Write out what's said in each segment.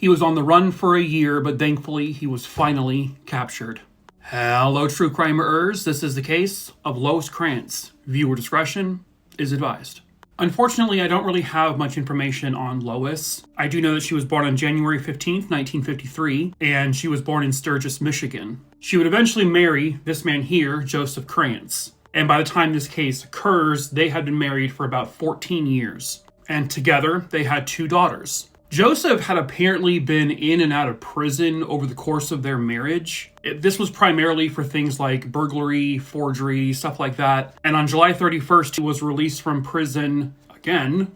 He was on the run for a year, but thankfully he was finally captured. Hello, true crimers. This is the case of Lois Krantz. Viewer discretion is advised. Unfortunately, I don't really have much information on Lois. I do know that she was born on January 15th, 1953, and she was born in Sturgis, Michigan. She would eventually marry this man here, Joseph Krantz. And by the time this case occurs, they had been married for about 14 years. And together, they had 2 daughters. Joseph had apparently been in and out of prison over the course of their marriage. This was primarily for things like burglary, forgery, stuff like that. And on July 31st, he was released from prison again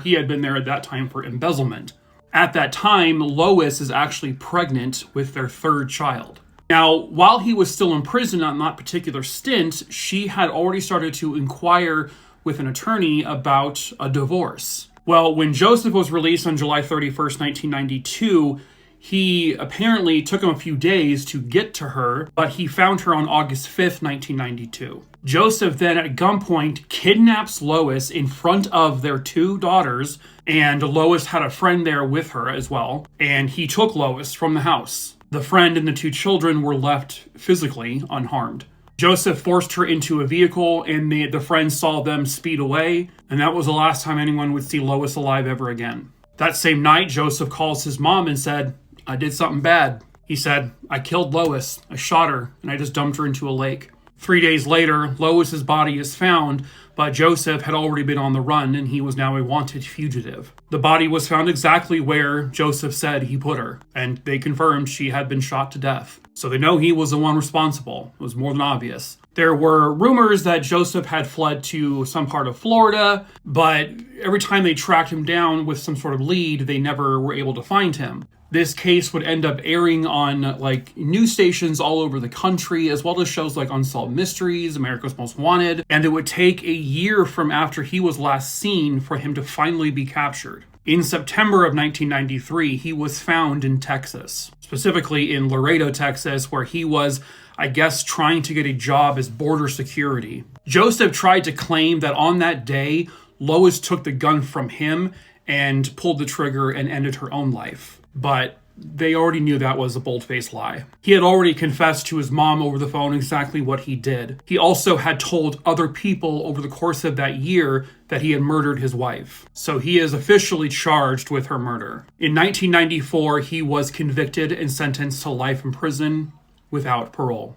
he had been there at that time for embezzlement. At that time, Lois is actually pregnant with their 3rd child. Now, while he was still in prison on that particular stint, she had already started to inquire with an attorney about a divorce. Well, when Joseph was released on July 31st, 1992, he apparently took him a few days to get to her, but he found her on August 5th, 1992. Joseph then at gunpoint kidnaps Lois in front of their 2 daughters, and Lois had a friend there with her as well, and he took Lois from the house. The friend and the 2 children were left physically unharmed. Joseph forced her into a vehicle, and the friends saw them speed away, and that was the last time anyone would see Lois alive ever again. That same night, Joseph calls his mom and said, "I did something bad." He said, "I killed Lois, I shot her, and I just dumped her into a lake." 3 days later, Lois's body is found, but Joseph had already been on the run, and he was now a wanted fugitive. The body was found exactly where Joseph said he put her, and they confirmed she had been shot to death. So they know he was the one responsible. It was more than obvious. There were rumors that Joseph had fled to some part of Florida, but every time they tracked him down with some sort of lead, they never were able to find him. This case would end up airing on news stations all over the country, as well as shows like Unsolved Mysteries, America's Most Wanted, and it would take a year from after he was last seen for him to finally be captured. In September of 1993, he was found in Texas, specifically in Laredo, Texas, where he was, I guess, trying to get a job as border security. Joseph tried to claim that on that day, Lois took the gun from him and pulled the trigger and ended her own life. But they already knew that was a bold-faced lie. He had already confessed to his mom over the phone exactly what he did. He also had told other people over the course of that year that he had murdered his wife. So he is officially charged with her murder. In 1994, he was convicted and sentenced to life in prison without parole.